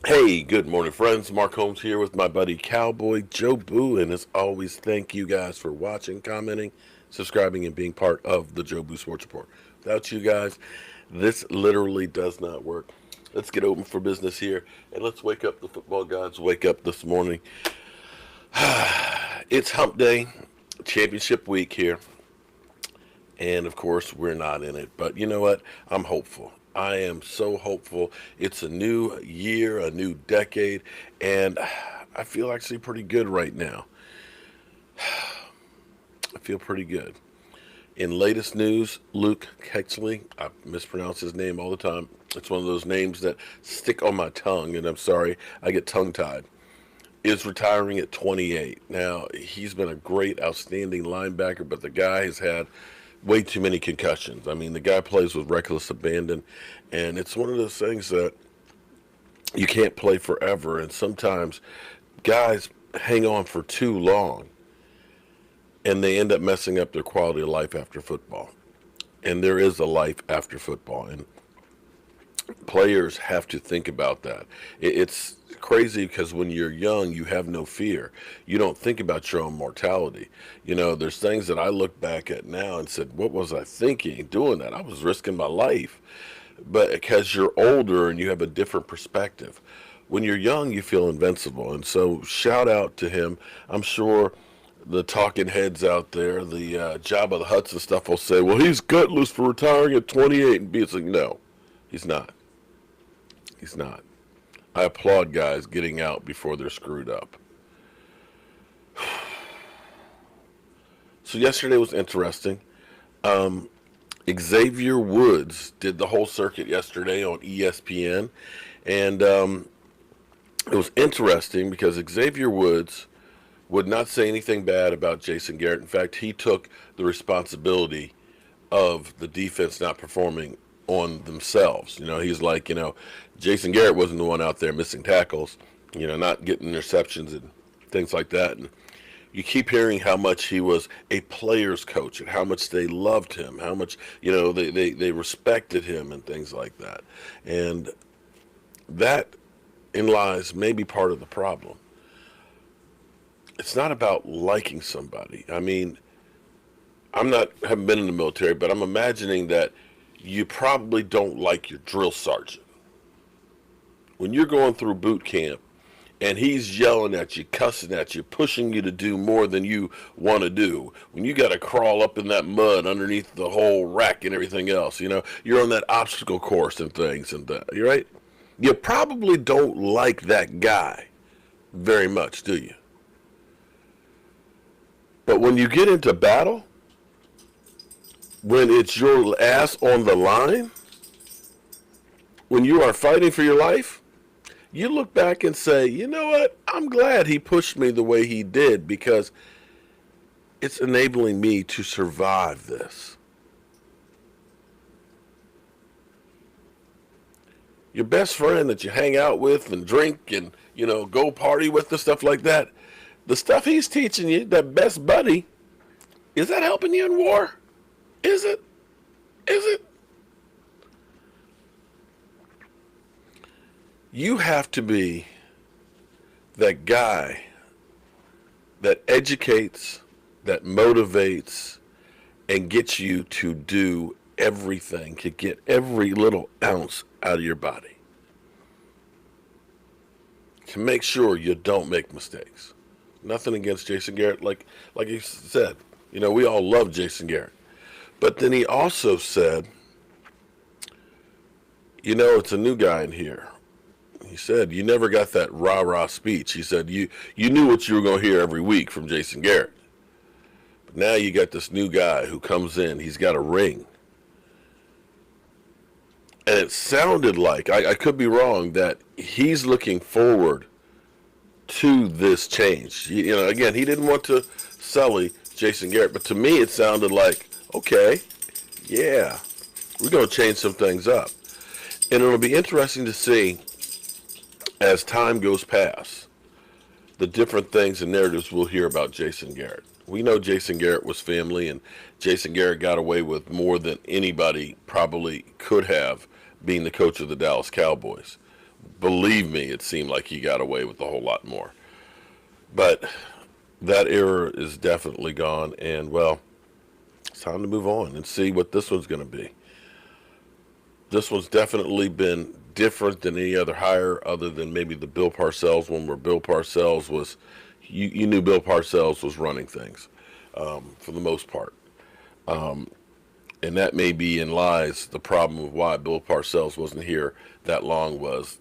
Hey, good morning, friends. Mark Holmes here with my buddy Cowboy Joe Boo. And as always, thank you guys for watching, commenting, subscribing, and being part of the Joe Boo Sports Report. Without you guys, this literally does not work. Let's get open for business here and let's wake up the football gods. Wake up this morning. It's hump day, championship week here. And of course, we're not in it. But you know what? I'm hopeful. I am so hopeful. It's a new year, a new decade, and I feel actually pretty good right now. I feel pretty good. In latest news, Luke Kexley, I mispronounce his name all the time. It's one of those names that stick on my tongue, and I'm sorry, I get tongue tied. Is retiring at 28. Now, he's been a great, outstanding linebacker, but the guy has had way too many concussions. I mean, the guy plays with reckless abandon, and it's one of those things that you can't play forever, and sometimes guys hang on for too long, and they end up messing up their quality of life after football. And there is a life after football, and players have to think about that. It's crazy because when you're young, you have no fear. You don't think about your own mortality. You know, there's things that I look back at now and said, what was I thinking doing that? I was risking my life. But because you're older and you have a different perspective. When you're young, you feel invincible. And so shout out to him. I'm sure the talking heads out there, the Jabba the Hutts and stuff will say, well, he's gutless for retiring at 28. And it's like, no, he's not. He's not. I applaud guys getting out before they're screwed up. So yesterday was interesting. Xavier Woods did the whole circuit yesterday on ESPN, and it was interesting because Xavier Woods would not say anything bad about Jason Garrett. In fact, he took the responsibility of the defense not performing on themselves. You know, he's like, Jason Garrett wasn't the one out there missing tackles, not getting interceptions and things like that. And you keep hearing how much he was a player's coach and how much they loved him, how much, they respected him and things like that. And that in lies maybe part of the problem. It's not about liking somebody. I mean, haven't been in the military, but I'm imagining that you probably don't like your drill sergeant. When you're going through boot camp and he's yelling at you, cussing at you, pushing you to do more than you want to do, when you got to crawl up in that mud underneath the whole rack and everything else, you're on that obstacle course and things, and you're right. You probably don't like that guy very much, do you? But when you get into battle, when it's your ass on the line, when you are fighting for your life, you look back and say, you know what? I'm glad he pushed me the way he did because it's enabling me to survive this. Your best friend that you hang out with and drink and, go party with and stuff like that, the stuff he's teaching you, that best buddy, is that helping you in war? Is it? Is it? You have to be that guy that educates, that motivates, and gets you to do everything, to get every little ounce out of your body. To make sure you don't make mistakes. Nothing against Jason Garrett, like he said. We all love Jason Garrett. But then he also said, it's a new guy in here. He said, you never got that rah-rah speech. He said, you knew what you were going to hear every week from Jason Garrett. But now you got this new guy who comes in. He's got a ring. And it sounded like, I could be wrong, that he's looking forward to this change. Again, he didn't want to sully Jason Garrett, but to me it sounded like, okay, yeah, we're going to change some things up. And it'll be interesting to see as time goes past the different things and narratives we'll hear about Jason Garrett. We know Jason Garrett was family, and Jason Garrett got away with more than anybody probably could have being the coach of the Dallas Cowboys. Believe me, it seemed like he got away with a whole lot more. But that era is definitely gone, and well, it's time to move on and see what this one's going to be. This one's definitely been different than any other hire, other than maybe the Bill Parcells one, where Bill Parcells was, you knew Bill Parcells was running things for the most part. And that may be in lies the problem of why Bill Parcells wasn't here that long, was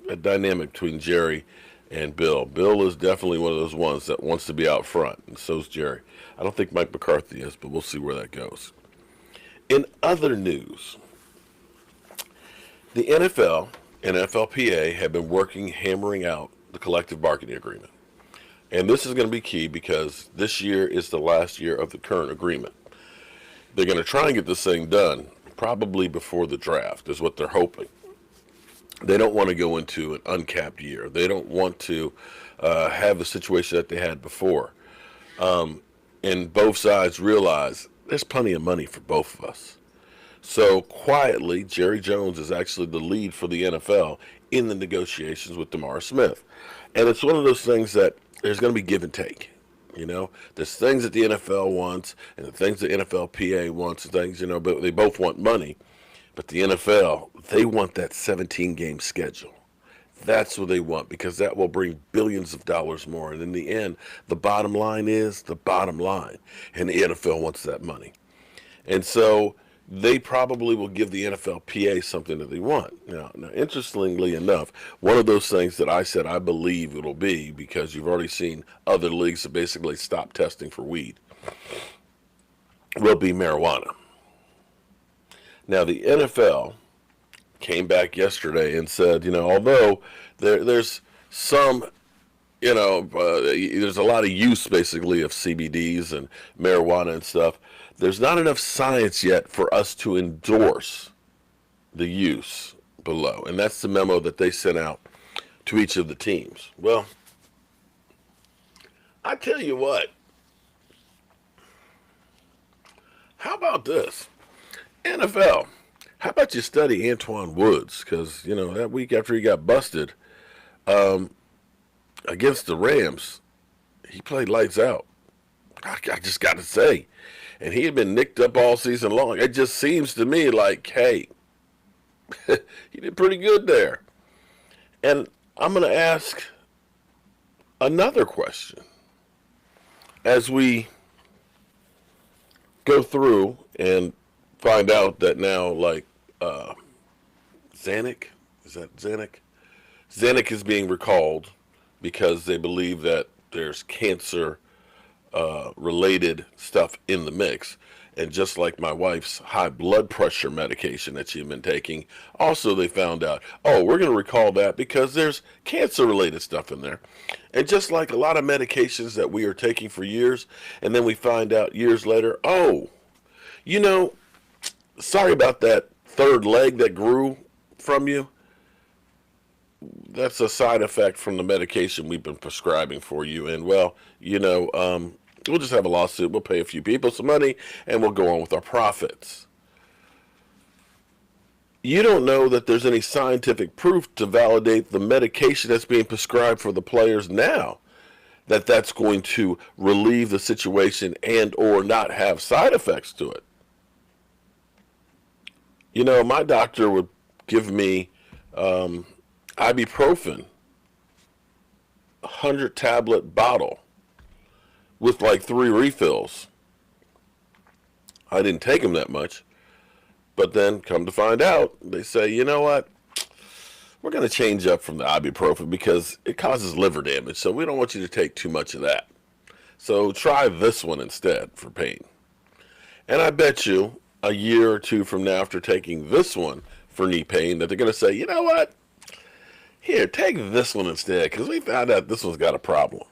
a dynamic between Jerry and Bill. Bill is definitely one of those ones that wants to be out front, and so's Jerry. I don't think Mike McCarthy is, but we'll see where that goes. In other news, the NFL and NFLPA have been hammering out the collective bargaining agreement. And this is going to be key because this year is the last year of the current agreement. They're going to try and get this thing done probably before the draft, is what they're hoping. They don't want to go into an uncapped year. They don't want to have the situation that they had before. And both sides realize there's plenty of money for both of us. So quietly, Jerry Jones is actually the lead for the NFL in the negotiations with DeMar Smith. And it's one of those things that there's going to be give and take. You know, there's things that the NFL wants and the things the NFLPA wants, and things, but they both want money. But the NFL, they want that 17-game schedule. That's what they want, because that will bring billions of dollars more. And in the end, the bottom line is the bottom line. And the NFL wants that money. And so they probably will give the NFLPA something that they want. Now, interestingly enough, one of those things that I said I believe it'll be, because you've already seen other leagues that basically stop testing for weed, will be marijuana. Now, the NFL came back yesterday and said, although there's some, there's a lot of use basically of CBDs and marijuana and stuff, there's not enough science yet for us to endorse the use below. And that's the memo that they sent out to each of the teams. Well, I tell you what, how about this? NFL, how about you study Antoine Woods? Because, that week after he got busted against the Rams, he played lights out. I just got to say. And he had been nicked up all season long. It just seems to me like, hey, he did pretty good there. And I'm going to ask another question. As we go through and find out that now, like, Zanuck, is that Zanuck? Zanuck is being recalled because they believe that there's cancer related stuff in the mix. And just like my wife's high blood pressure medication that she'd been taking, also they found out, we're going to recall that because there's cancer related stuff in there. And just like a lot of medications that we are taking for years, and then we find out years later, sorry about that third leg that grew from you. That's a side effect from the medication we've been prescribing for you. And well, we'll just have a lawsuit. We'll pay a few people some money and we'll go on with our profits. You don't know that there's any scientific proof to validate the medication that's being prescribed for the players now, that that's going to relieve the situation and or not have side effects to it. My doctor would give me ibuprofen, 100-tablet bottle with like 3 refills. I didn't take them that much, but then come to find out, they say, you know what? We're going to change up from the ibuprofen because it causes liver damage, so we don't want you to take too much of that. So try this one instead for pain. And I bet you a year or two from now, after taking this one for knee pain, that they're going to say, you know what? Here, take this one instead, because we found out this one's got a problem.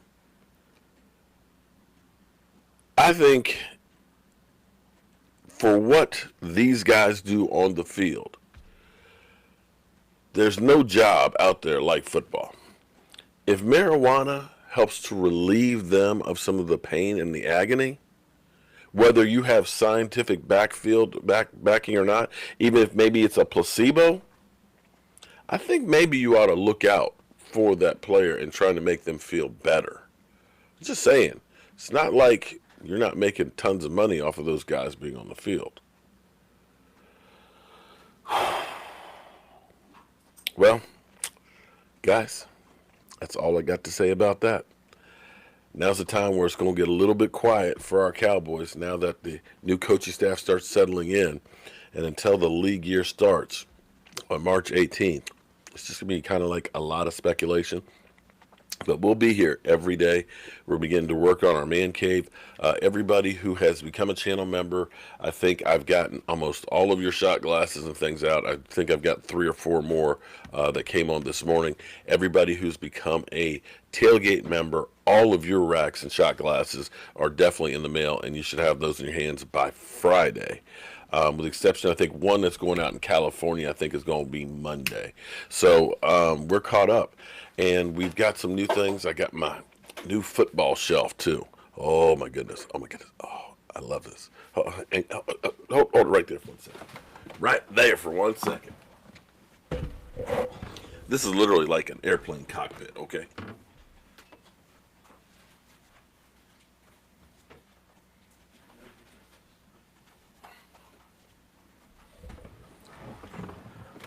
I think for what these guys do on the field, there's no job out there like football. If marijuana helps to relieve them of some of the pain and the agony, whether you have scientific backing or not, even if maybe it's a placebo, I think maybe you ought to look out for that player and trying to make them feel better. Just saying. It's not like you're not making tons of money off of those guys being on the field. Well, guys, that's all I got to say about that. Now's the time where it's going to get a little bit quiet for our Cowboys now that the new coaching staff starts settling in. And until the league year starts on March 18th, it's just going to be kind of like a lot of speculation. But we'll be here every day. We're beginning to work on our man cave. Everybody who has become a channel member, I think I've gotten almost all of your shot glasses and things out. I think I've got 3 or 4 more that came on this morning. Everybody who's become a tailgate member, all of your racks and shot glasses are definitely in the mail, and you should have those in your hands by Friday. With the exception, I think one that's going out in California, I think is going to be Monday. So we're caught up, and we've got some new things. I got my new football shelf too. Oh my goodness! Oh my goodness! Oh, I love this. Hold it right there for 1 second. Right there for 1 second. This is literally like an airplane cockpit. Okay.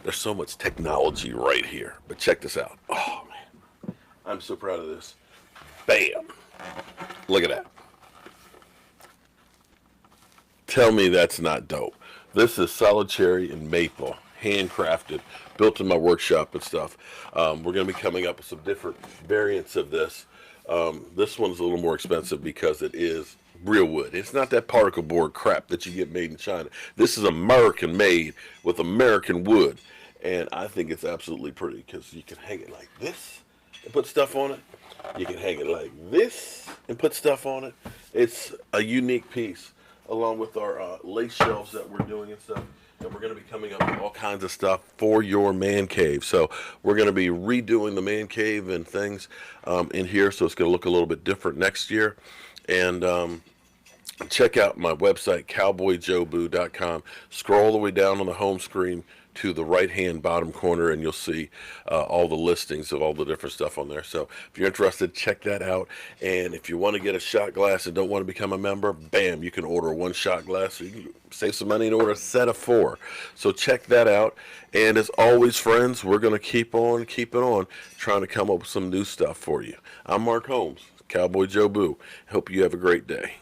There's so much technology right here. But check this out. Oh, man. I'm so proud of this. Bam. Look at that. Tell me that's not dope. This is solid cherry and maple, handcrafted, built in my workshop and stuff. We're going to be coming up with some different variants of this. This one's a little more expensive because it is real wood. It's not that particle board crap that you get made in China. This is American made with American wood. And I think it's absolutely pretty because you can hang it like this and put stuff on it. You can hang it like this and put stuff on it. It's a unique piece along with our lace shelves that we're doing and stuff. And we're going to be coming up with all kinds of stuff for your man cave. So we're going to be redoing the man cave and things in here. So it's going to look a little bit different next year. And check out my website, cowboyjoeboo.com. Scroll all the way down on the home screen to the right-hand bottom corner, and you'll see all the listings of all the different stuff on there. So if you're interested, check that out. And if you want to get a shot glass and don't want to become a member, bam, you can order 1 shot glass. So you can save some money and order a set of 4. So check that out. And as always, friends, we're going to keep on keeping on, trying to come up with some new stuff for you. I'm Mark Holmes, Cowboy Joe Boo. Hope you have a great day.